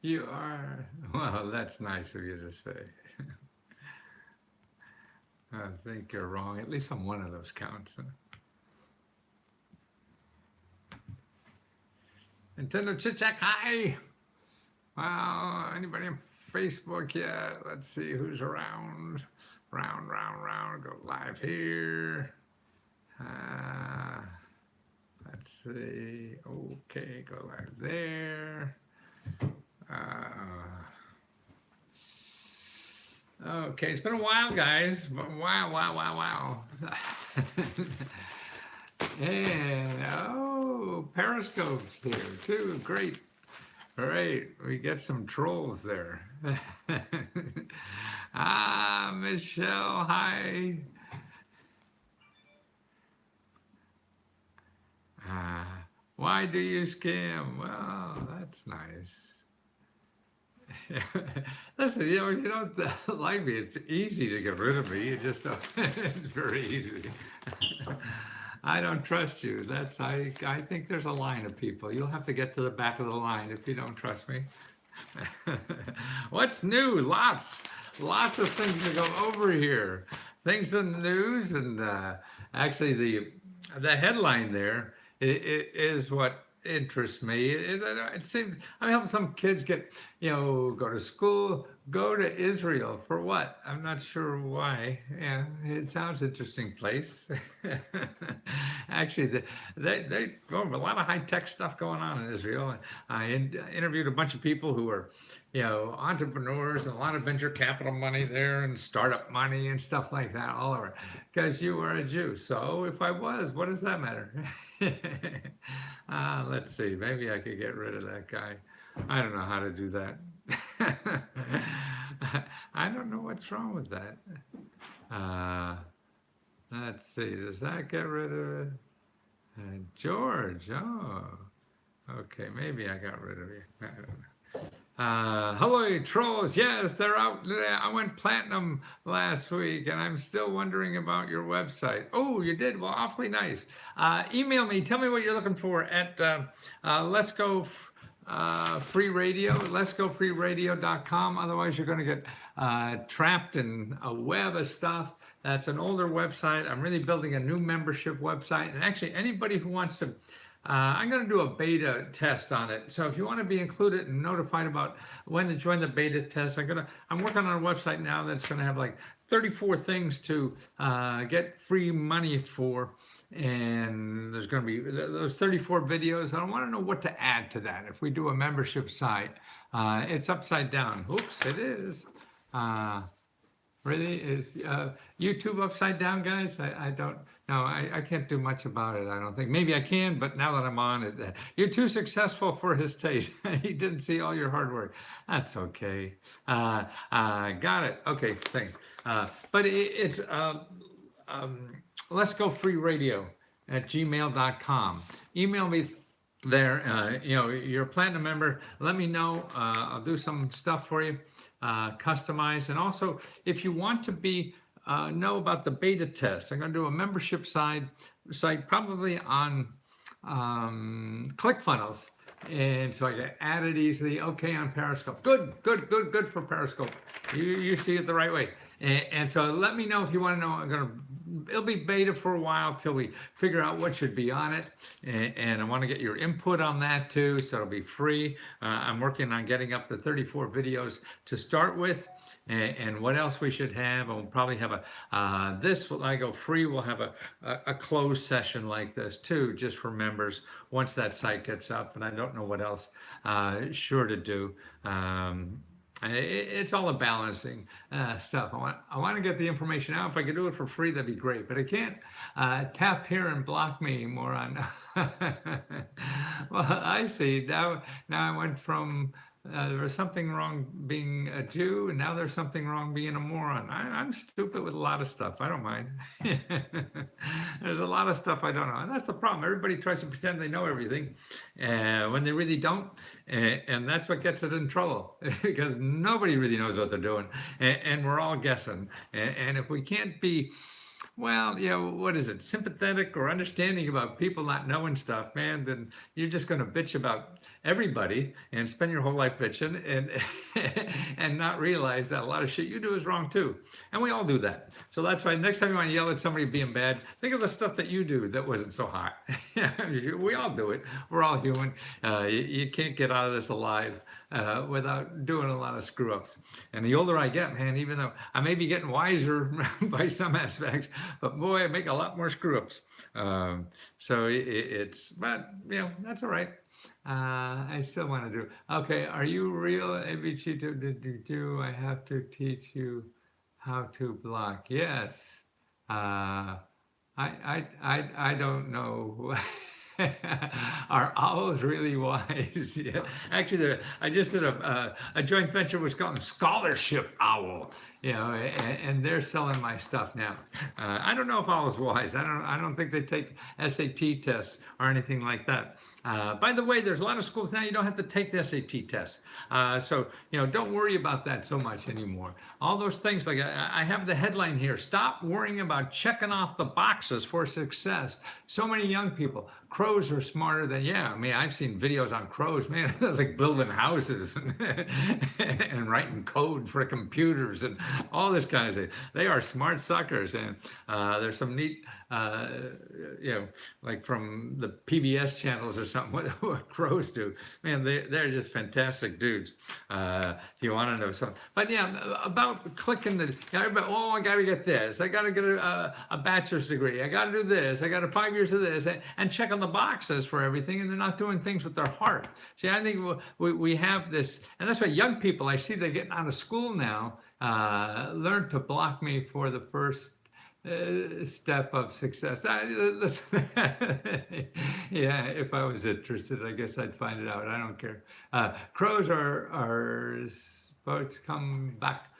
You are, well, that's nice of you to say. I think you're wrong, at least on one of those counts. Nintendo Chit Chat, hi! Wow, anybody on Facebook yet? Let's see who's around. Round. Go live here. Uh, let's see. Okay, go live there. Uh, okay, it's been a while, guys. Wow. And Periscope's here too. Great. All right, we get some trolls there. Michelle, hi. Uh, why do you scam? Well, that's nice. Listen, you don't like me. It's easy to get rid of me. You just don't. It's very easy. I don't trust you. I think there's a line of people. You'll have to get to the back of the line if you don't trust me. What's new? Lots of things to go over here. Things in the news, and actually the headline there is what interests me. It seems I'm helping some kids go to school, go to Israel for what? I'm not sure why. Yeah, it sounds interesting place. Actually, they go a lot of high tech stuff going on in Israel. I interviewed a bunch of people who are entrepreneurs and a lot of venture capital money there and startup money and stuff like that all over. Because you are a Jew. So if I was, what does that matter? Let's see. Maybe I could get rid of that guy. I don't know how to do that. I don't know what's wrong with that. Uh, let's see. Does that get rid of it? George. Oh, okay. Maybe I got rid of you. I don't know. Hello, trolls. Yes, they're out. I went platinum last week, and I'm still wondering about your website. Oh, you did? Well, awfully nice. Email me. Tell me what you're looking for at Lesko Free Radio, LeskoFreeRadio.com. Otherwise, you're going to get trapped in a web of stuff. That's an older website. I'm really building a new membership website. And actually, anybody who wants to I'm going to do a beta test on it. So if you want to be included and notified about when to join the beta test, I'm working on a website now that's going to have like 34 things to get free money for. And there's going to be those 34 videos. I want to know what to add to that. If we do a membership site, it's upside down. Oops, it is. Really? Is YouTube upside down, guys? I don't know. I can't do much about it, I don't think. Maybe I can, but now that I'm on it, you're too successful for his taste. He didn't see all your hard work. That's okay. Got it. Okay, thanks. But it's Let's Go Free Radio at gmail.com. Email me there. You're a platinum member. Let me know. I'll do some stuff for you. Customize, and also if you want to know about the beta test, I'm going to do a membership site probably on ClickFunnels, and so I can add it easily. Okay, on Periscope. Good for Periscope. You see it the right way, and so let me know if you want to know. It'll be beta for a while till we figure out what should be on it, and I want to get your input on that too, so it'll be free. I'm working on getting up to 34 videos to start with, and what else we should have. And we'll probably have this will I go free. We'll have a closed session like this too, just for members once that site gets up. And I don't know what else sure to do. It's all a balancing stuff. I want to get the information out. If I could do it for free, that'd be great. But I can't tap here and block me, moron. Well, I see. Now I went from there was something wrong being a Jew, and now there's something wrong being a moron. I'm stupid with a lot of stuff. I don't mind. There's a lot of stuff I don't know, and that's the problem. Everybody tries to pretend they know everything when they really don't, and that's what gets it in trouble because nobody really knows what they're doing, and we're all guessing. And if we can't be what is it, sympathetic or understanding about people not knowing stuff, man, then you're just going to bitch about everybody and spend your whole life bitching and not realize that a lot of shit you do is wrong too. And we all do that. So that's why next time you want to yell at somebody being bad, think of the stuff that you do that wasn't so hot. We all do it. We're all human. You can't get out of this alive without doing a lot of screw ups. And the older I get, man, even though I may be getting wiser by some aspects, but boy, I make a lot more screw ups. So but that's all right. I still want to do. Okay, are you real, ABG? I have to teach you how to block. Yes. I don't know. Are owls really wise? Yeah. Actually, I just did a joint venture was called Scholarship Owl, and they're selling my stuff now. I don't know if owl's wise. I don't think they take SAT tests or anything like that. By the way, there's a lot of schools now you don't have to take the SAT test. So, don't worry about that so much anymore. All those things, like I have the headline here, stop worrying about checking off the boxes for success. So many young people, crows are smarter than, I've seen videos on crows, man, they're like building houses and writing code for computers and all this kind of thing. They are smart suckers. And there's some neat, like from the PBS channels or something, what crows do. Man, they're just fantastic dudes. If you want to know something. But about clicking everybody, I got to get this. I got to get a bachelor's degree. I got to do this. I got 5 years of this. And check on the boxes for everything. And they're not doing things with their heart. See, I think we have this, and that's why young people, I see they're getting out of school now, learn to block me for the first step of success. Listen, if I was interested, I guess I'd find it out. I don't care. Crows are supposed to come back.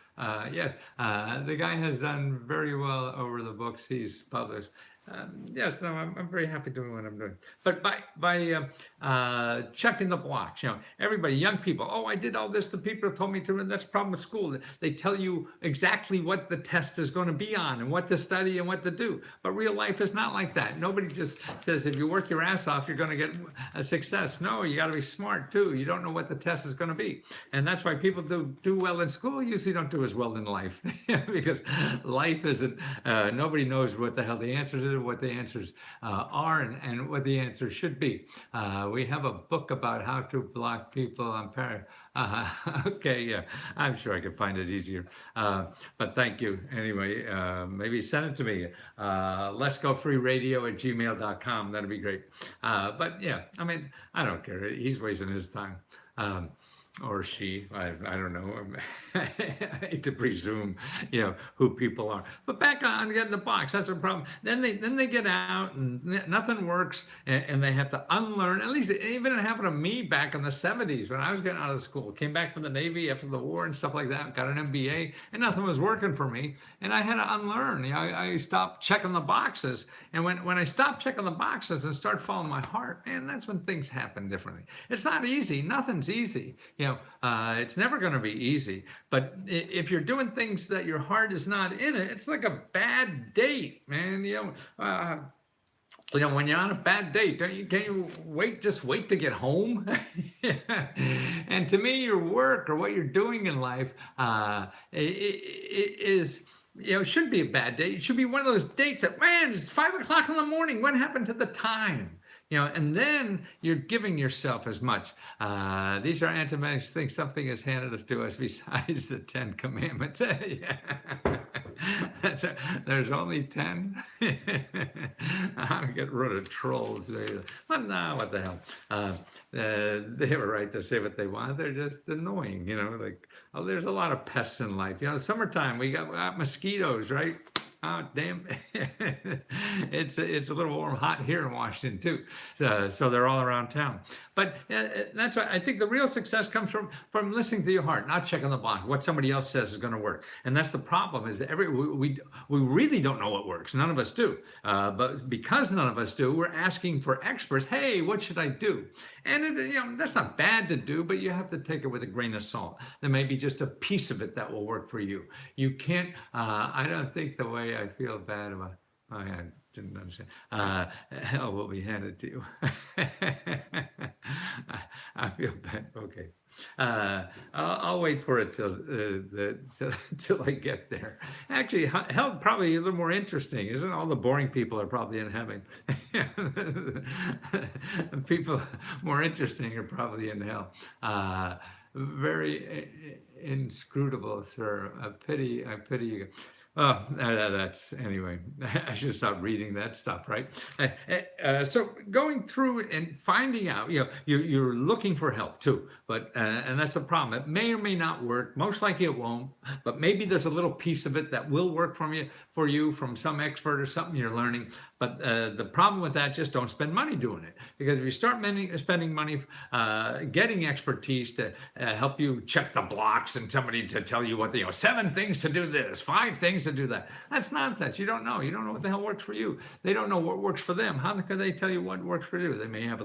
Yes, the guy has done very well over the books he's published. Yes, no, I'm very happy doing what I'm doing. But by checking the blocks, everybody, young people, I did all this. The people told me to, and that's the problem with school. They tell you exactly what the test is going to be on and what to study and what to do. But real life is not like that. Nobody just says if you work your ass off, you're going to get a success. No, you got to be smart too. You don't know what the test is going to be. And that's why people do well in school usually don't do as well in life because life isn't, nobody knows what the hell the answers is, what the answers are and what the answers should be. We have a book about how to block people on okay, I'm sure I could find it easier. But thank you. Anyway, maybe send it to me. LeskoFreeRadio@gmail.com. That'd be great. But I don't care. He's wasting his time. Or she, I don't know. I hate to presume, who people are. But back on getting the box, that's a problem. Then they get out and nothing works, and they have to unlearn. At least even it happened to me back in the 70s when I was getting out of school. Came back from the Navy after the war and stuff like that. Got an MBA, and nothing was working for me, and I had to unlearn. I stopped checking the boxes, and when I stopped checking the boxes and start following my heart, man, that's when things happen differently. It's not easy. Nothing's easy. It's never going to be easy. But if you're doing things that your heart is not in it, it's like a bad date, man. When you're on a bad date, can't you just wait to get home? And to me, your work or what you're doing in life is, it shouldn't be a bad date. It should be one of those dates that, man, it's 5 o'clock in the morning. What happened to the time? And then you're giving yourself as much. These are anti-magic things. Something is handed to us besides the 10 Commandments. There's only 10. I'll get rid of trolls. But no, what the hell? They have a right to say what they want. They're just annoying, there's a lot of pests in life. Summertime, we got mosquitoes, right? Oh, damn. It's a little warm, hot here in Washington, too. So they're all around town. But that's why I think the real success comes from listening to your heart, not checking the box. What somebody else says is going to work. And that's the problem is we really don't know what works. None of us do. But because none of us do, we're asking for experts. Hey, what should I do? And that's not bad to do, but you have to take it with a grain of salt. There may be just a piece of it that will work for you. You can't, I don't think the way I feel bad about, didn't understand. Hell will be handed to you. I feel bad. Okay. I'll wait for it till I get there. Actually, hell probably a little more interesting, isn't it? All the boring people are probably in heaven. People more interesting are probably in hell. Very inscrutable, sir. I pity you. Oh, that's anyway. I should stop reading that stuff, right? So going through and finding out, you're looking for help too, but and that's the problem. It may or may not work. Most likely it won't, but maybe there's a little piece of it that will work for you from some expert or something you're learning. But the problem with that, just don't spend money doing it, because if you start spending money getting expertise to help you check the blocks and somebody to tell you what 7 things to do this, 5 things to do that, that's nonsense. You don't know what the hell works for you. They don't know what works for them. How can they tell you what works for you? They may have a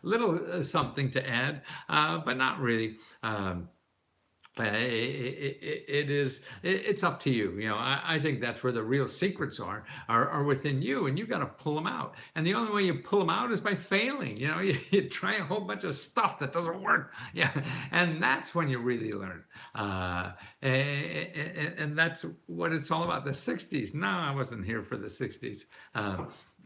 little something to add, but not really. It's up to you. I think that's where the real secrets are within you, and you got to pull them out. And the only way you pull them out is by failing. You try a whole bunch of stuff that doesn't work. Yeah, and that's when you really learn. And that's what it's all about. The 60s. No, I wasn't here for the 60s.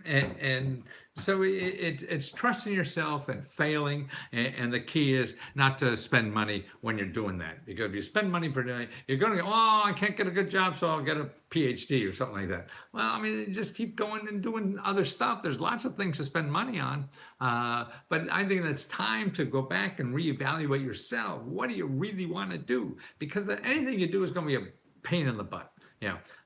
And so it's trusting yourself and failing, and the key is not to spend money when you're doing that, because if you spend money for doing it, you're going to go, I can't get a good job, so I'll get a PhD or something like that. Well, I mean, just keep going and doing other stuff. There's lots of things to spend money on, but I think that's time to go back and reevaluate yourself. What do you really want to do? Because anything you do is going to be a pain in the butt.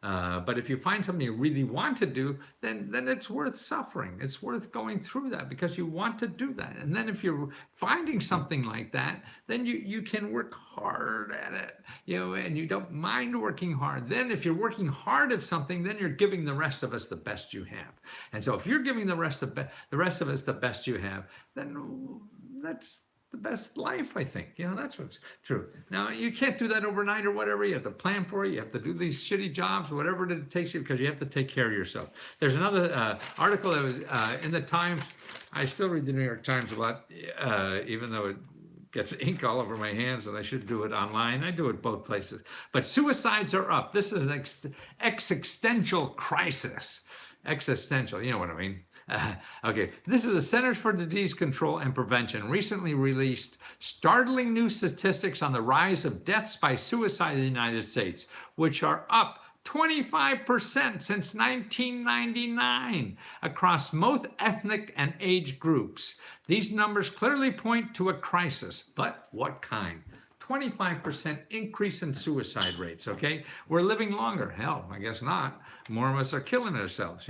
But if you find something you really want to do, then it's worth suffering. It's worth going through that because you want to do that. And then if you're finding something like that, then you can work hard at it, and you don't mind working hard. Then if you're working hard at something, then you're giving the rest of us the best you have. And so if you're giving the rest of us the best you have, then that's the best life, I think. That's what's true. Now, you can't do that overnight or whatever. You have to plan for it. You have to do these shitty jobs, whatever it takes you, because you have to take care of yourself. There's another article that was in the Times. I still read the New York Times a lot, even though it gets ink all over my hands, and I should do it online. I do it both places. But suicides are up. This is an existential crisis. Existential, you know what I mean. Okay, this is the Centers for Disease Control and Prevention recently released startling new statistics on the rise of deaths by suicide in the United States, which are up 25% since 1999 across most ethnic and age groups. These numbers clearly point to a crisis, but what kind? 25% increase in suicide rates, okay? We're living longer. Hell, I guess not. More of us are killing ourselves,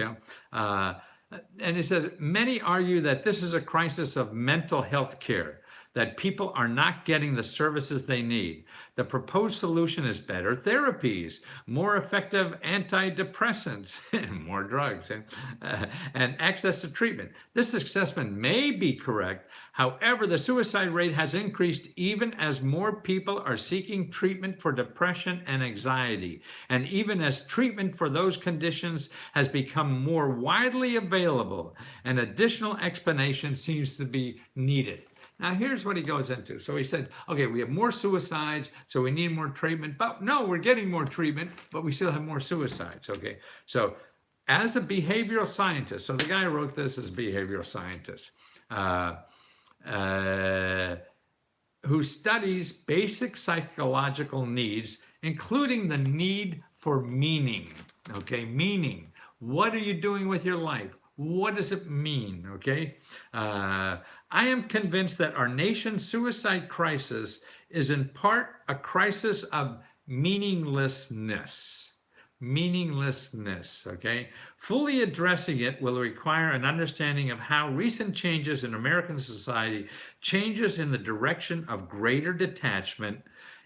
and he said, many argue that this is a crisis of mental health care, that people are not getting the services they need. The proposed solution is better therapies, more effective antidepressants, more drugs, and access to treatment. This assessment may be correct. However, the suicide rate has increased even as more people are seeking treatment for depression and anxiety, and even as treatment for those conditions has become more widely available. An additional explanation seems to be needed. Now, here's what he goes into. So he said, okay, we have more suicides, so we need more treatment. But no, we're getting more treatment, but we still have more suicides, okay? So as a behavioral scientist, so the guy who wrote this is a behavioral scientist, who studies basic psychological needs, including the need for meaning, okay? Meaning. What are you doing with your life? What does it mean, okay? I am convinced that our nation's suicide crisis is in part a crisis of meaninglessness. Meaninglessness, okay? Fully addressing it will require an understanding of how recent changes in American society, changes in the direction of greater detachment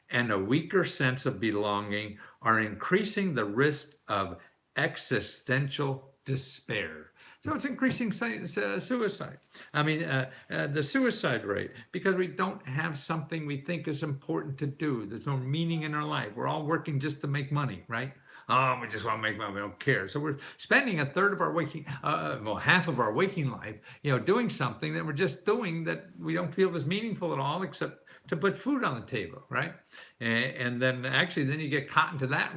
and a weaker sense of belonging, are increasing the risk of existential despair. So it's increasing suicide. I mean, the suicide rate, because we don't have something we think is important to do. There's no meaning in our life. We're all working just to make money, right? Oh, we just want to make money. We don't care. So we're spending a third of our waking, half of our waking life, doing something that we're just doing that we don't feel is meaningful at all, except to put food on the table, right? And then actually, then you get caught into that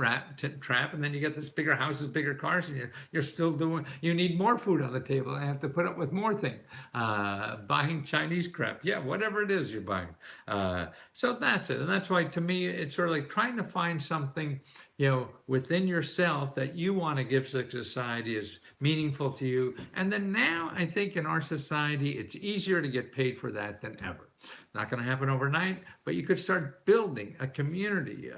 trap, and then you get this bigger houses, bigger cars, and you're still doing. You need more food on the table. I have to put up with more things. Buying Chinese crap, yeah, whatever it is you're buying. So that's it, and that's why to me it's sort of like trying to find something within yourself that you want to give to society is meaningful to you. And then now I think in our society, it's easier to get paid for that than ever. Not going to happen overnight, but you could start building a community,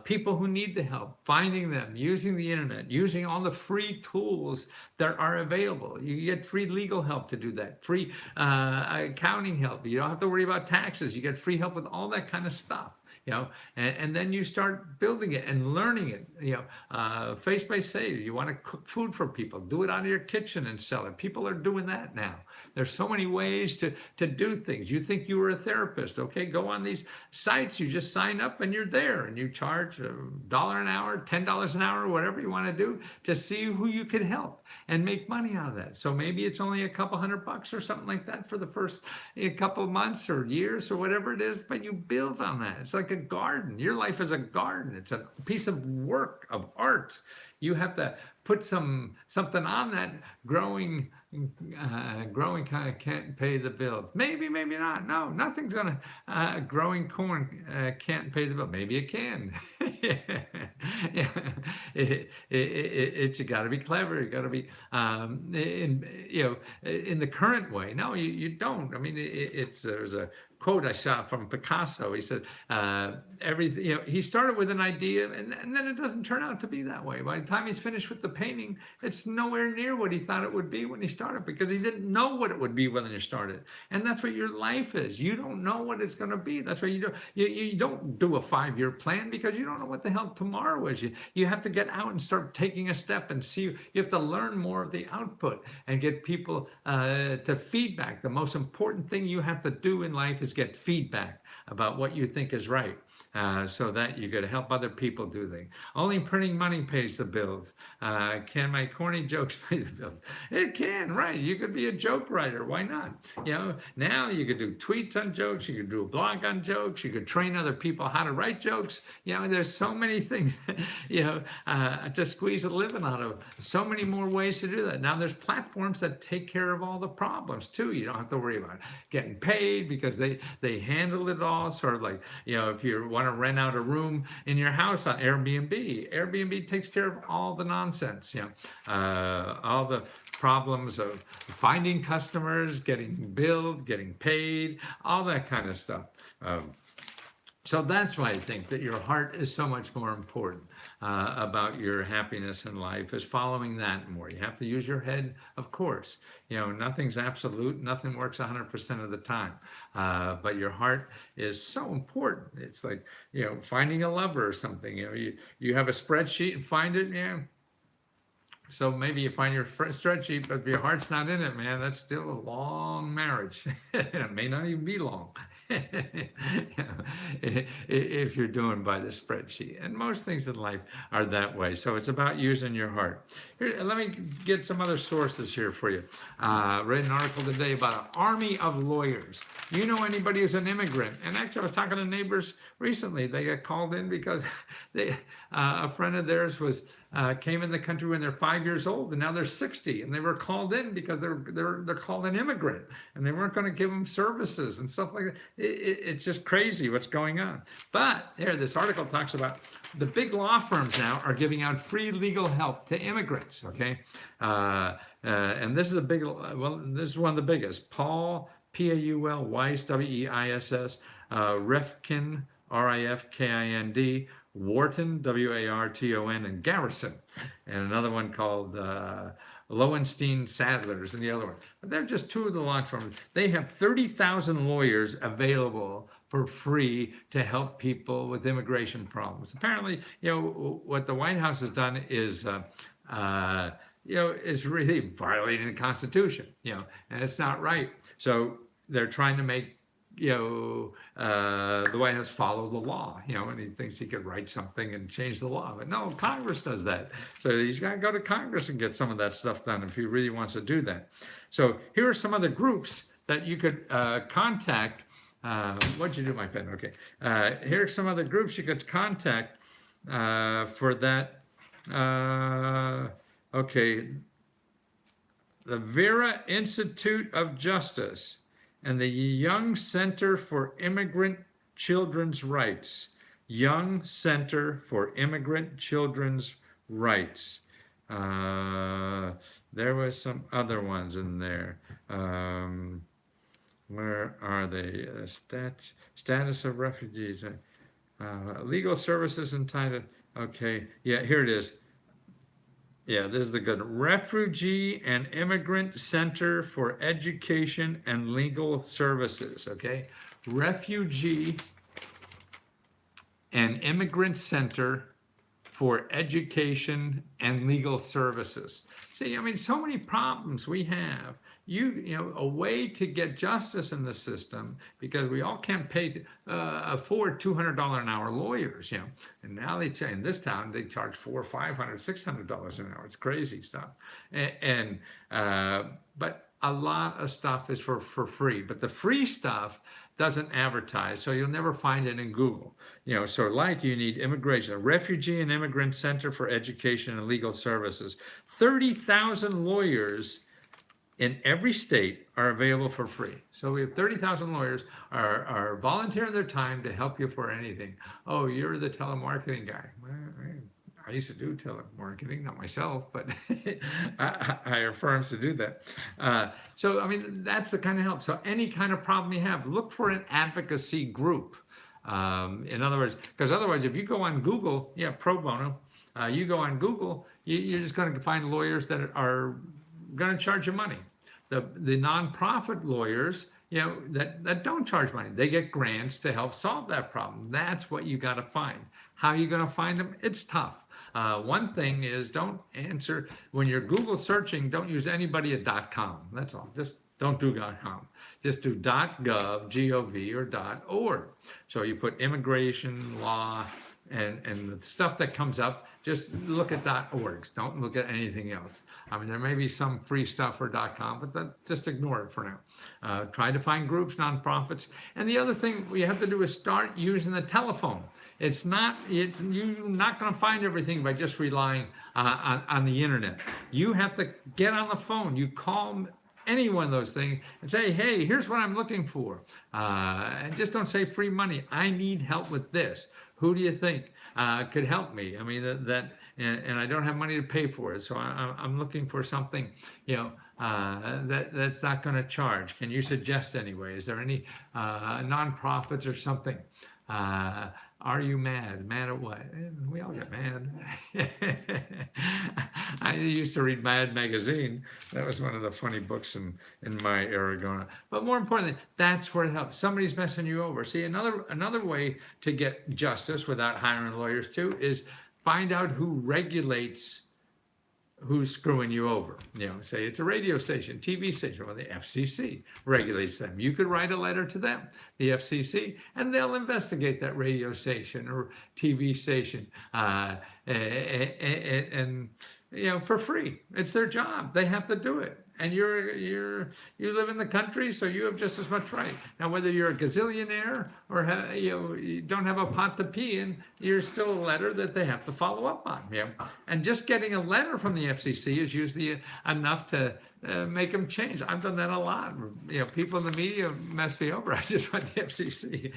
people who need the help, finding them, using the internet, using all the free tools that are available. You get free legal help to do that, free accounting help. You don't have to worry about taxes. You get free help with all that kind of stuff. And then you start building it and learning it. Face by say, you want to cook food for people, do it out of your kitchen and sell it. People are doing that now. There's so many ways to do things. You think you were a therapist, okay? Go on these sites, you just sign up and you're there, and you charge $1 an hour, $10 an hour, whatever you want to do to see who you can help and make money out of that. So maybe it's only a couple $100 or something like that for the first couple of months or years or whatever it is, but you build on that. It's like a garden. Your life is a garden. It's a piece of work, of art. You have to put something on that. Growing kind of can't pay the bills. Maybe not. No, nothing's gonna. Growing corn can't pay the bill. Maybe it can. Yeah. You got to be clever. You got to be in the current way. No, you don't. I mean, there's a quote I saw from Picasso. He said, everything, he started with an idea and then it doesn't turn out to be that way. By the time he's finished with the painting, it's nowhere near what he thought it would be when he started, because he didn't know what it would be when you started. And that's what your life is. You don't know what it's going to be. That's why you don't do a 5-year plan, because you don't know what the hell tomorrow is. You have to get out and start taking a step and see. You have to learn more of the output and get people to feedback. The most important thing you have to do in life is get feedback about what you think is right, so that you could help other people do things. Only printing money pays the bills. Can my corny jokes pay the bills? It can, right? You could be a joke writer. Why not? Now you could do tweets on jokes. You could do a blog on jokes. You could train other people how to write jokes. There's so many things, to squeeze a living out of. So many more ways to do that. Now there's platforms that take care of all the problems too. You don't have to worry about getting paid, because they handle it all. Sort of like, if you want to rent out a room in your house on Airbnb takes care of all the nonsense, all the problems of finding customers, getting billed, getting paid, all that kind of stuff. So that's why I think that your heart is so much more important about your happiness in life, is following that more. You have to use your head, of course. Nothing's absolute. Nothing works 100% of the time. But your heart is so important. It's like, finding a lover or something. You have a spreadsheet and find it, So maybe you find your spreadsheet, but if your heart's not in it, man, that's still a long marriage. It may not even be long. If you're doing by the spreadsheet. And most things in life are that way. So it's about using your heart. Here, let me get some other sources here for you. Read an article today about an army of lawyers. You know anybody who's an immigrant? And actually, I was talking to neighbors recently. They got called in because a friend of theirs came in the country when they're 5 years old, and now they're 60, and they were called in because they're called an immigrant, and they weren't going to give them services and stuff like that. It's just crazy what's going on. But here, this article talks about the big law firms now are giving out free legal help to immigrants. Okay, and this is this is one of the biggest. Paul, Paul Weiss, Weiss, Rifkin, Rifkind, Wharton, Warton, and Garrison, and another one called Lowenstein Sadler's, and the other one. But they're just two of the law firms. They have 30,000 lawyers available for free to help people with immigration problems. Apparently, what the White House has done is is really violating the Constitution, and it's not right. So they're trying to make the White House follow the law, and he thinks he could write something and change the law. But no, Congress does that. So he's got to go to Congress and get some of that stuff done if he really wants to do that. So here are some other groups that you could contact. What'd you do, my pen? Okay. Here are some other groups you could contact for that. Okay. The Vera Institute of Justice and the Young Center for Immigrant Children's Rights. Young Center for Immigrant Children's Rights. There was some other ones in there. Where are they? Status of refugees. Legal services entitled. Okay, yeah, here it is. Yeah, this is the good Refugee and Immigrant Center for Education and Legal Services. Okay, Refugee and Immigrant Center for Education and Legal Services. See, I mean, so many problems we have. A way to get justice in the system, because we all can't afford $200 an hour lawyers, and now in this town they charge $400, $500, $600 an hour. It's crazy stuff, but a lot of stuff is for free, but the free stuff doesn't advertise, so you'll never find it in Google. So like you need immigration, a Refugee and Immigrant Center for Education and Legal Services. 30,000 lawyers in every state are available for free. So we have 30,000 lawyers are volunteering their time to help you for anything. Oh, you're the telemarketing guy. Well, I used to do telemarketing, not myself, but I hire firms to do that. So, I mean, that's the kind of help. So any kind of problem you have, look for an advocacy group. In other words, because otherwise, if you go on Google, pro bono, you go on Google, you're just going to find lawyers that are going to charge you money. The nonprofit lawyers, that don't charge money, they get grants to help solve that problem. That's what you got to find. How are you going to find them? It's tough. One thing is, don't answer when you're Google searching. Don't use anybody at .com. That's all. Just don't do .com. Just do .gov, G-O-V, or .org. So you put immigration law and the stuff that comes up, just look at .orgs. Don't look at anything else. I mean, there may be some free stuff for .com, but just ignore it for now. Try to find groups, nonprofits. And the other thing we have to do is start using the telephone. You're not going to find everything by just relying on the internet. You have to get on the phone. You call any one of those things and say, hey, here's what I'm looking for. And just don't say free money. I need help with this. Who do you think could help me? I mean, and I don't have money to pay for it. So I'm looking for something, that's not going to charge. Can you suggest anyway? Is there any nonprofits or something? Are you mad? Mad at what? We all get mad. I used to read Mad Magazine. That was one of the funny books in my era growing up. But more importantly, that's where it helps. Somebody's messing you over. See, another way to get justice without hiring lawyers too is find out who regulates who's screwing you over. Say it's a radio station, TV station, or the FCC regulates them. You could write a letter to them, the FCC, and they'll investigate that radio station or TV station, and for free. It's their job. They have to do it. And you live in the country, so you have just as much right. Now, whether you're a gazillionaire or you don't have a pot to pee in, you're still a letter that they have to follow up on. And just getting a letter from the FCC is usually enough to make them change. I've done that a lot. People in the media mess me over. I just went to the FCC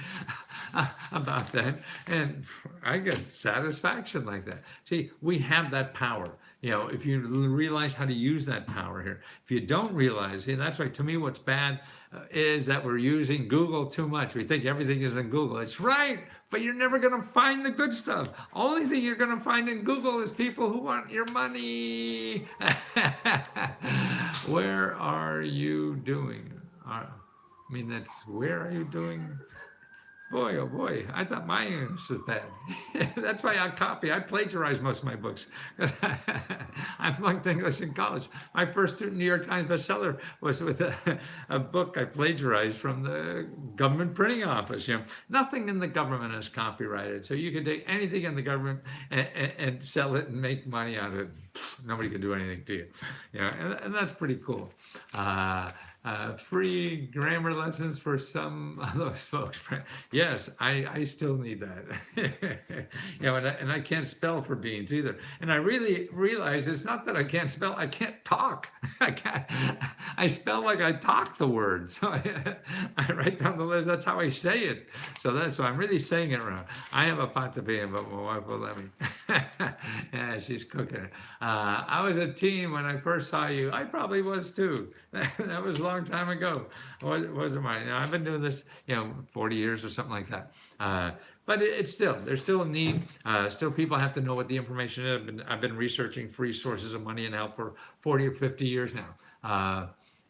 about that, and I get satisfaction like that. See, we have that power. If you realize how to use that power here. If you don't realize, that's why to me what's bad is that we're using Google too much. We think everything is in Google. It's right, but you're never going to find the good stuff. Only thing you're going to find in Google is people who want your money. Where are you doing? Where are you doing? Boy, oh boy, I thought my English was bad. That's why I plagiarize most of my books. I flunked English in college. My first New York Times bestseller was with a book I plagiarized from the government printing office. Nothing in the government is copyrighted. So you can take anything in the government and sell it and make money out of it. Nobody can do anything to you. And that's pretty cool. Free grammar lessons for some of those folks. Yes, I still need that. And I can't spell for beans either. And I really realize it's not that I can't spell, I can't talk. I spell like I talk the word. So I write down the letters, that's how I say it. So that's why I'm really saying it wrong. I have a pot to be in, but my wife will let me. Yeah, she's cooking it. I was a teen when I first saw you. I probably was too. That was a long time ago. Wasn't mine. I've been doing this, 40 years or something like that. But there's still a need. Still people have to know what the information is. I've been researching free sources of money and help for 40 or 50 years now.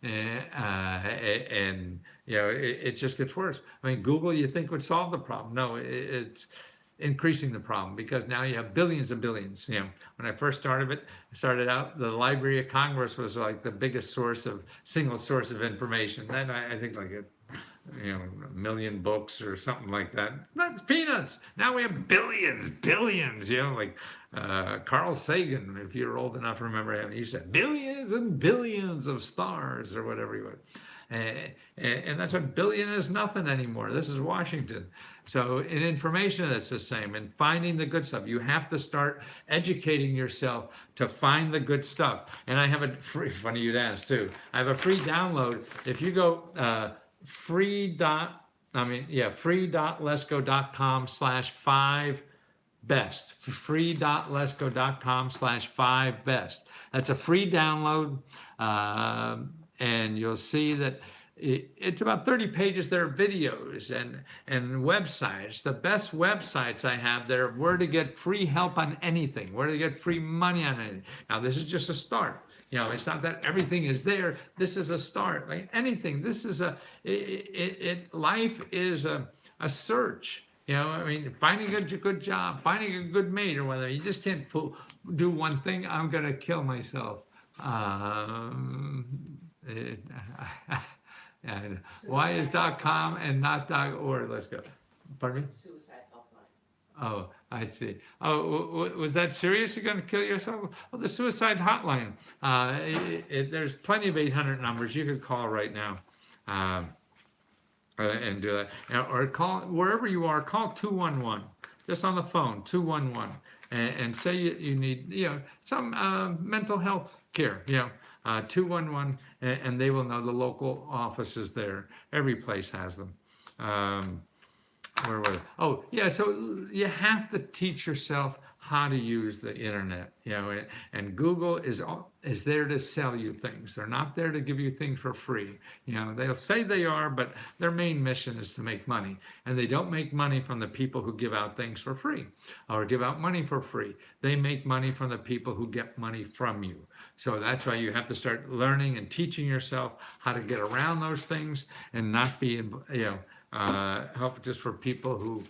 And it just gets worse. I mean, Google you think would solve the problem. No, it's increasing the problem because now you have billions and billions. When I first started out, the Library of Congress was like the biggest single source of information. Then I think like a million books or something like that. That's peanuts. Now we have billions, like Carl Sagan, if you're old enough to remember him, he said billions and billions of stars or whatever he would. And that's what billion is nothing anymore. This is Washington. So in information, that's the same. And finding the good stuff, you have to start educating yourself to find the good stuff. And I have a free, funny you'd ask too. I have a free download. If you go free.lesko.com/5best, free.lesko.com/5best. That's a free download. And you'll see that it's about 30 pages. There are videos and websites. The best websites I have there, where to get free help on anything, where to get free money on anything. Now, this is just a start. It's not that everything is there. This is a start. Like anything, this is life is a search. Finding a good job, finding a good mate or whatever. You just can't do one thing. I'm going to kill myself. Why is .com and not .org? Let's go. Pardon me? Suicide helpline. Oh, I see. Oh, was that serious? You're going to kill yourself? Well, the suicide hotline. There's plenty of 800 numbers you could call right now. And do that. Or call, wherever you are, call 211. Just on the phone, 211. And say you need, some mental health care, 211, and they will know the local offices there. Every place has them. Where was it? Oh, yeah, so you have to teach yourself how to use the internet, and Google is there to sell you things. They're not there to give you things for free. They'll say they are, but their main mission is to make money, and they don't make money from the people who give out things for free or give out money for free. They make money from the people who get money from you. So that's why you have to start learning and teaching yourself how to get around those things and not be, help just for people who,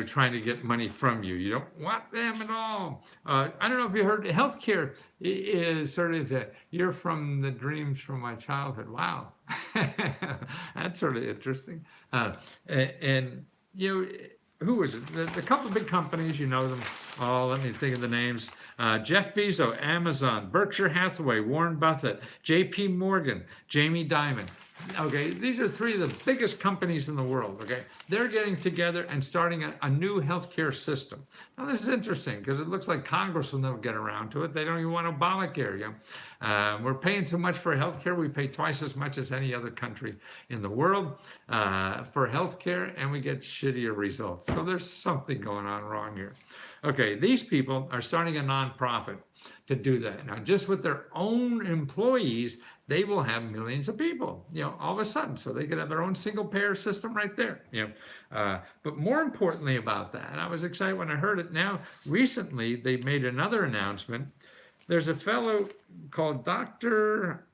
trying to get money from you. You don't want them at all. I don't know if you heard, healthcare is sort of, you're from the dreams from my childhood. Wow. That's sort of interesting. Who is it? The couple of big companies, you know them all. Let me think of the names. Jeff Bezos, Amazon, Berkshire Hathaway, Warren Buffett, J.P. Morgan, Jamie Dimon. Okay, these are three of the biggest companies in the world. Okay, they're getting together and starting a new healthcare system. Now, this is interesting because it looks like Congress will never get around to it. They don't even want Obamacare. We're paying so much for healthcare. We pay twice as much as any other country in the world for healthcare, and we get shittier results. So there's something going on wrong here. Okay, these people are starting a nonprofit to do that. Now, just with their own employees, they will have millions of people, all of a sudden. So they could have their own single payer system right there, But more importantly about that, and I was excited when I heard it. Now, recently, they made another announcement. There's a fellow called Dr.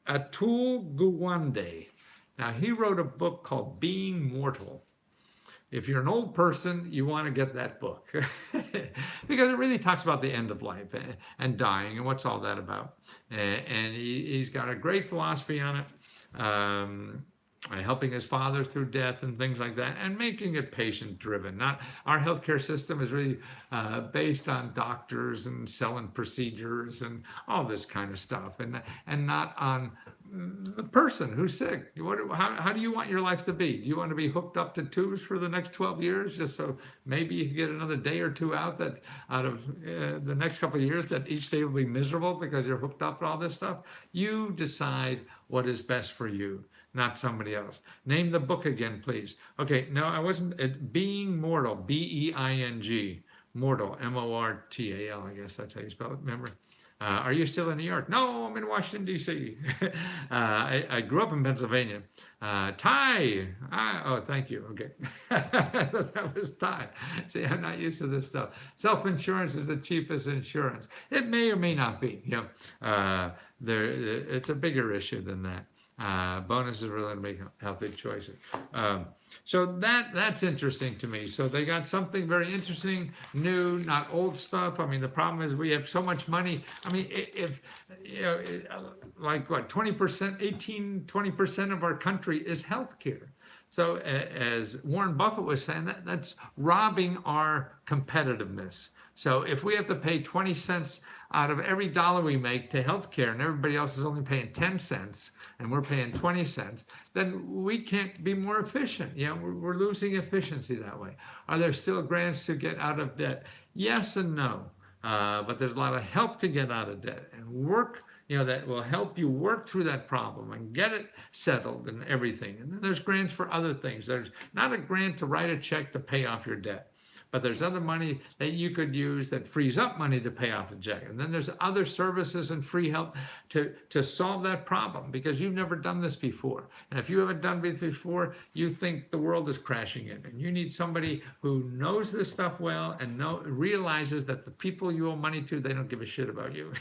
Atul Gawande. Now, he wrote a book called Being Mortal. if you're an old person, you want to get that book because it really talks about the end of life and dying and what's all that about. And he's got a great philosophy on it, helping his father through death and things like that, and making it patient driven. Not our healthcare system is really based on doctors and selling procedures and all this kind of stuff, and not on the person who's sick. How do you want your life to be? Do you want to be hooked up to tubes for the next 12 years just so maybe you can get another day or two out of the next couple of years, that each day will be miserable because you're hooked up to all this stuff? You decide what is best for you, not somebody else. Name the book again, please. Okay, no, I wasn't. Being Mortal, Being, Mortal, Mortal, I guess that's how you spell it, remember? Are you still in New York? No, I'm in Washington, D.C. I grew up in Pennsylvania. Thai. Oh, thank you. Okay. That was Thai. See, I'm not used to this stuff. Self-insurance is the cheapest insurance. It may or may not be. It's a bigger issue than that. Bonus is really to make healthy choices. So that's interesting to me. So they got something very interesting, new, not old stuff. I mean, the problem is we have so much money. I mean, if like what, 20%, 20% of our country is healthcare. So as Warren Buffett was saying, that's robbing our competitiveness. So if we have to pay 20 cents out of every dollar we make to healthcare, and everybody else is only paying 10 cents, and we're paying 20 cents, then we can't be more efficient. We're losing efficiency that way. Are there still grants to get out of debt? Yes and no. But there's a lot of help to get out of debt and work, that will help you work through that problem and get it settled and everything. And then there's grants for other things. There's not a grant to write a check to pay off your debt, but there's other money that you could use that frees up money to pay off the debt. And then there's other services and free help to solve that problem, because you've never done this before. And if you haven't done this before, you think the world is crashing in. And you need somebody who knows this stuff well and realizes that the people you owe money to, they don't give a shit about you.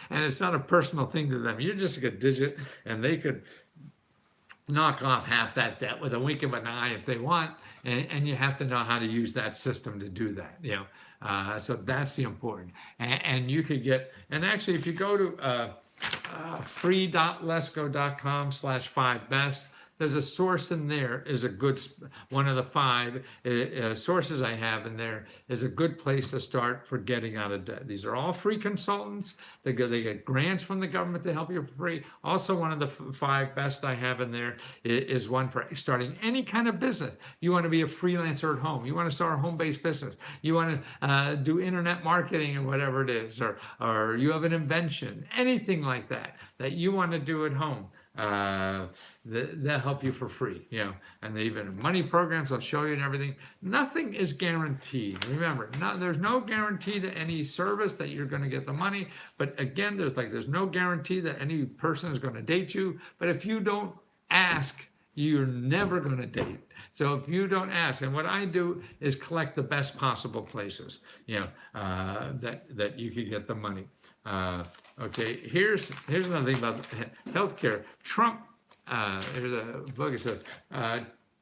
And it's not a personal thing to them. You're just a digit, and they could knock off half that debt with a wink of an eye if they want, and you have to know how to use that system to do that. So that's the important. And you could get, and actually if you go to free.lesko.com/5best, there's a source in there is a good, one of the 5 sources I have in there is a good place to start for getting out of debt. These are all free consultants. They get grants from the government to help you for free. Also, one of the 5 best I have in there is one for starting any kind of business. You want to be a freelancer at home. You want to start a home-based business. You want to do internet marketing or whatever it is, or you have an invention, anything like that you want to do at home. They'll help you for free, and they even have money programs, I'll show you and everything. Nothing is guaranteed. Remember, there's no guarantee to any service that you're going to get the money. But again, there's no guarantee that any person is going to date you. But if you don't ask, you're never going to date. So if you don't ask, and what I do is collect the best possible places, that you could get the money. Okay, here's another thing about healthcare. Trump, here's a book. It says,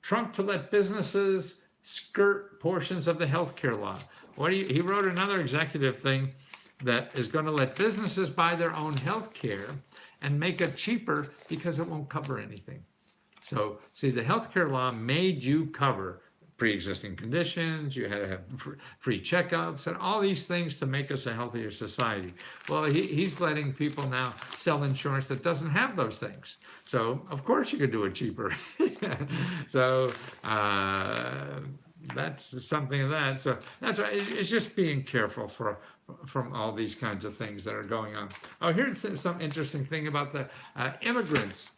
Trump to let businesses skirt portions of the healthcare law. He wrote another executive thing that is going to let businesses buy their own healthcare and make it cheaper because it won't cover anything. So, see, the healthcare law made you cover pre-existing conditions, you had to have free checkups, and all these things to make us a healthier society. Well, he's letting people now sell insurance that doesn't have those things. So, of course, you could do it cheaper. So, that's something of that. So, that's right. It's just being careful from all these kinds of things that are going on. Oh, here's some interesting thing about the immigrants.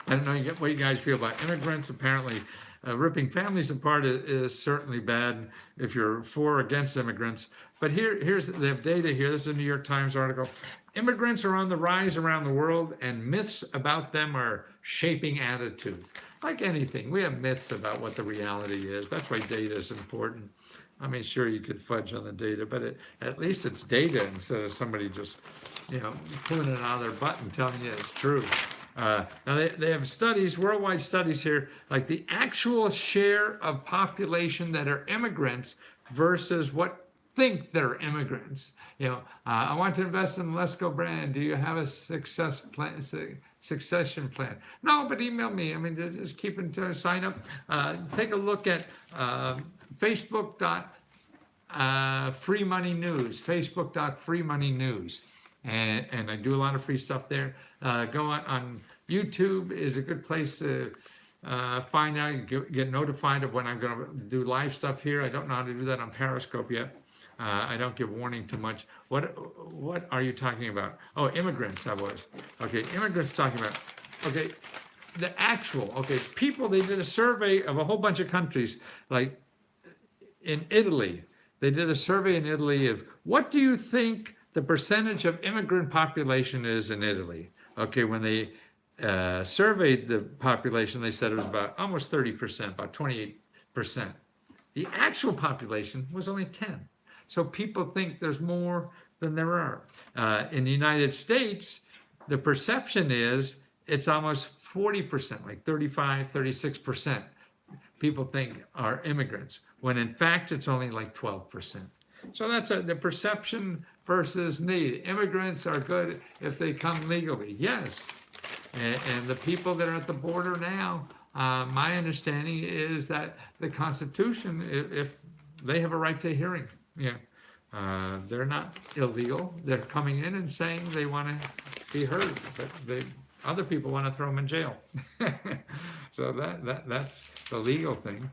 I don't know what you guys feel about immigrants. Apparently, ripping families apart is certainly bad if you're for or against immigrants. But here's they have data here. This is a New York Times article. Immigrants are on the rise around the world, and myths about them are shaping attitudes. Like anything, we have myths about what the reality is. That's why data is important. I mean, sure, you could fudge on the data, but at least it's data instead of somebody just, pulling it out of their butt and telling you it's true. Now they have studies, worldwide studies here, like the actual share of population that are immigrants versus what think they're immigrants. I want to invest in the Lesko brand. Do you have a succession plan? No, but email me. I mean, just keep in touch, sign up. Take a look at free money news, facebook.freemoneynews. And I do a lot of free stuff there. Go on YouTube is a good place to find out, get notified of when I'm going to do live stuff here. I don't know how to do that on Periscope yet. I don't give warning too much. What are you talking about? Oh, immigrants, I was. Okay, immigrants talking about. Okay, people, they did a survey of a whole bunch of countries, like in Italy. They did a survey in Italy of what do you think the percentage of immigrant population is in Italy? Okay, when they surveyed the population, they said it was about almost 30%, about 28%. The actual population was only 10. So people think there's more than there are. In the United States, the perception is it's almost 40%, like 35, 36% people think are immigrants, when in fact it's only like 12%. So that's the perception versus need. Immigrants are good if they come legally, yes. And the people that are at the border now, my understanding is that the Constitution, if they have a right to hearing, they're not illegal. They're coming in and saying they want to be heard, but other people want to throw them in jail. So that's the legal thing.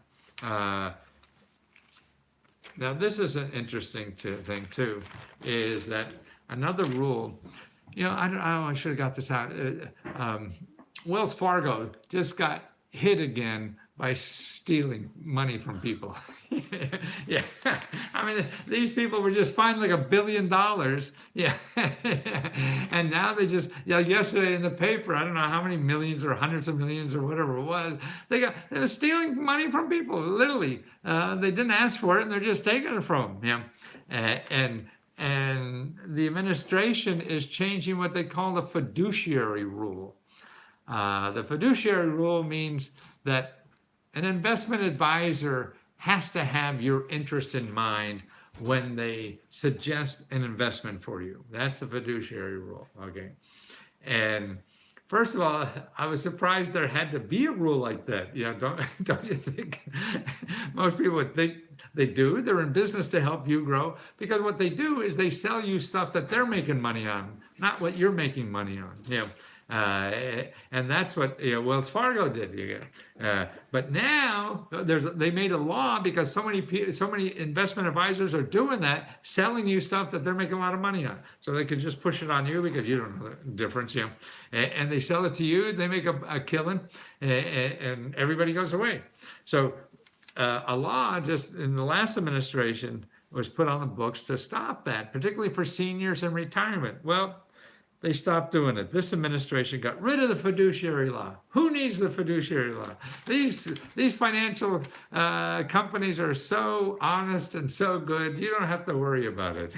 Now, this is an interesting thing too, is that another rule, I should have got this out. Wells Fargo just got hit again by stealing money from people. Yeah, I mean, these people were just fined like $1 billion. Yeah, and now they just, yesterday in the paper, I don't know how many millions or hundreds of millions or whatever it was, they were stealing money from people, literally. They didn't ask for it, and they're just taking it from them. And the administration is changing what they call the fiduciary rule. The fiduciary rule means that an investment advisor has to have your interest in mind when they suggest an investment for you. That's the fiduciary rule, okay? And first of all, I was surprised there had to be a rule like that. Don't you think? Most people would think they do. They're in business to help you grow, because what they do is they sell you stuff that they're making money on, not what you're making money on. And that's what Wells Fargo did. But now they made a law because so many investment advisors are doing that, selling you stuff that they're making a lot of money on. So they could just push it on you because you don't know the difference. And they sell it to you. They make a killing, and everybody goes away. So a law just in the last administration was put on the books to stop that, particularly for seniors in retirement. Well, they stopped doing it. This administration got rid of the fiduciary law. Who needs the fiduciary law? These financial companies are so honest and so good, you don't have to worry about it.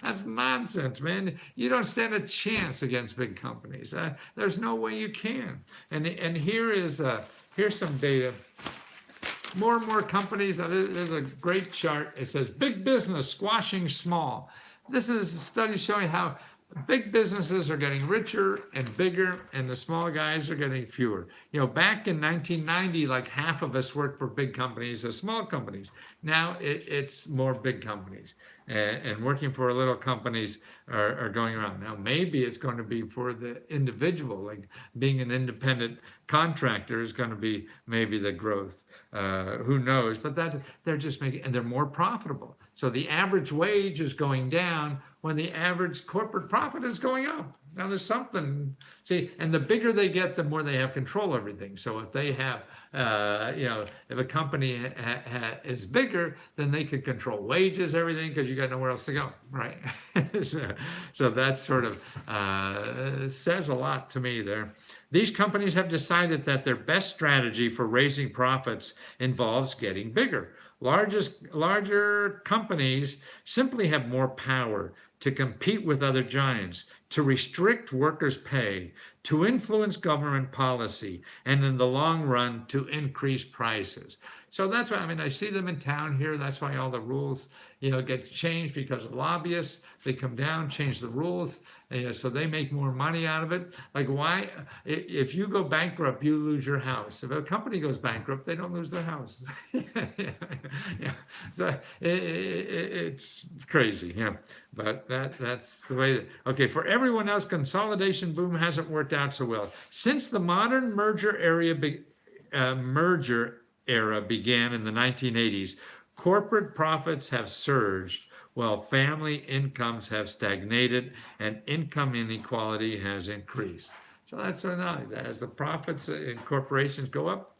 That's nonsense, man. You don't stand a chance against big companies. There's no way you can. And here's some data. More and more companies, there's a great chart. It says big business squashing small. This is a study showing how big businesses are getting richer and bigger, and the small guys are getting fewer. Back in 1990, like half of us worked for big companies as small companies. Now it's more big companies, and working for little companies are going around. Now maybe it's going to be for the individual, like being an independent contractor is going to be maybe the growth. Who knows? But they're just making, and they're more profitable. So the average wage is going down when the average corporate profit is going up. Now there's something, and the bigger they get, the more they have control of everything. So if they have, if a company is bigger, then they can control wages, everything, because you got nowhere else to go, right? So that sort of says a lot to me there. These companies have decided that their best strategy for raising profits involves getting bigger. Larger companies simply have more power to compete with other giants, to restrict workers' pay, to influence government policy, and in the long run, to increase prices. So that's why, I mean, I see them in town here. That's why all the rules, get changed because of lobbyists. They come down, change the rules, so they make more money out of it. Like, why, if you go bankrupt, you lose your house. If a company goes bankrupt, they don't lose their house. Yeah. So it's crazy, yeah. But that's the way. Okay, for everyone else, consolidation boom hasn't worked out so well. Since the modern merger era began in the 1980s, corporate profits have surged while family incomes have stagnated and income inequality has increased. So that's so nice. As the profits in corporations go up,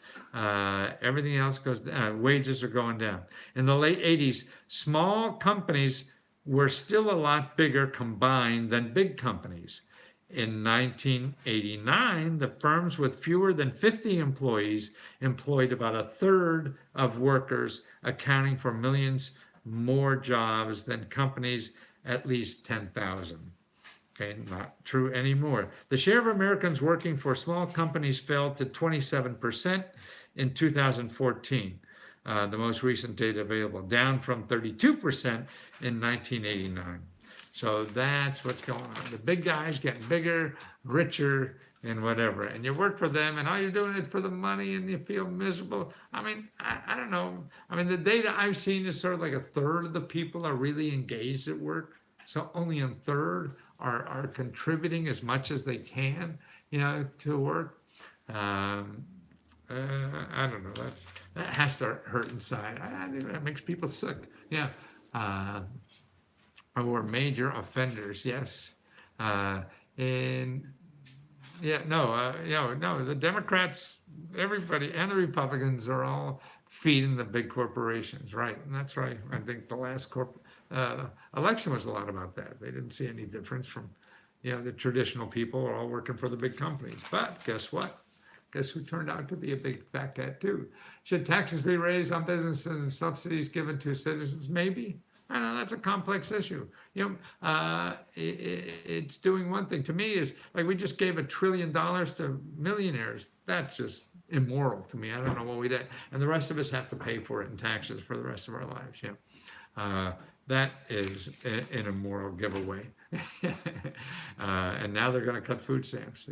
everything else goes down. Wages are going down. In the late 80s, small companies were still a lot bigger combined than big companies. In 1989, the firms with fewer than 50 employees employed about a third of workers, accounting for millions more jobs than companies at least 10,000. Okay, not true anymore. The share of Americans working for small companies fell to 27% in 2014, the most recent data available, down from 32% in 1989. So that's what's going on. The big guys getting bigger, richer, and whatever. And you work for them, and all you're doing it for the money, and you feel miserable. I mean, I don't know. I mean, the data I've seen is sort of like a third of the people are really engaged at work. So only a third are contributing as much as they can, to work. I don't know. That has to hurt inside. I think that makes people sick. Yeah. Or major offenders, yes. No, the Democrats, everybody, and the Republicans are all feeding the big corporations, right? And that's right. I think the last election was a lot about that. They didn't see any difference from, the traditional people are all working for the big companies. But guess what? Guess who turned out to be a big fat cat too? Should taxes be raised on businesses and subsidies given to citizens? Maybe. I know that's a complex issue. It's doing one thing. To me, is like we just gave $1 trillion to millionaires. That's just immoral to me. I don't know what we did. And the rest of us have to pay for it in taxes for the rest of our lives. That is an immoral giveaway. And now they're going to cut food stamps.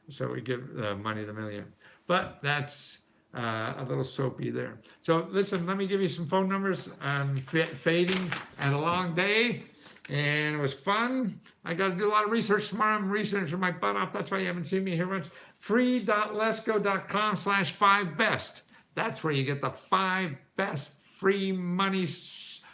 So we give money to the million. But that's a little soapy there. So listen, let me give you some phone numbers. I'm fading at a long day, and it was fun. I got to do a lot of research tomorrow. I'm researching my butt off. That's why you haven't seen me here much. free.lesko.com/5best. That's where you get the 5 best free money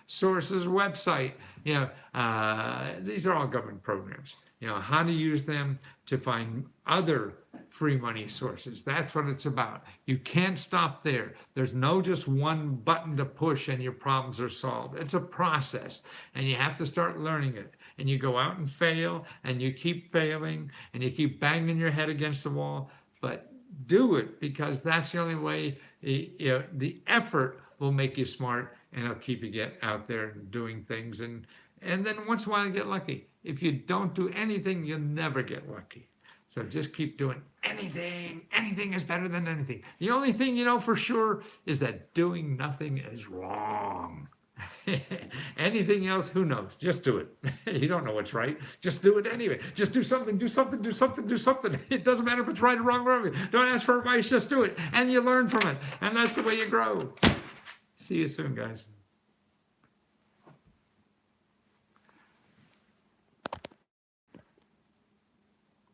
sources website. These are all government programs. How to use them to find other free money sources. That's what it's about. You can't stop there. There's no just one button to push and your problems are solved. It's a process, and you have to start learning it. And you go out and fail, and you keep failing, and you keep banging your head against the wall. But do it, because that's the only way. The effort will make you smart, and it'll keep you out there and doing things. And then once in a while you get lucky. If you don't do anything, you'll never get lucky. So just keep doing anything. Anything is better than anything. The only thing you know for sure is that doing nothing is wrong. Anything else, who knows? Just do it. You don't know what's right. Just do it anyway. Just do something, do something, do something, do something. It doesn't matter if it's right or wrong. Don't ask for advice, just do it. And you learn from it. And that's the way you grow. See you soon, guys.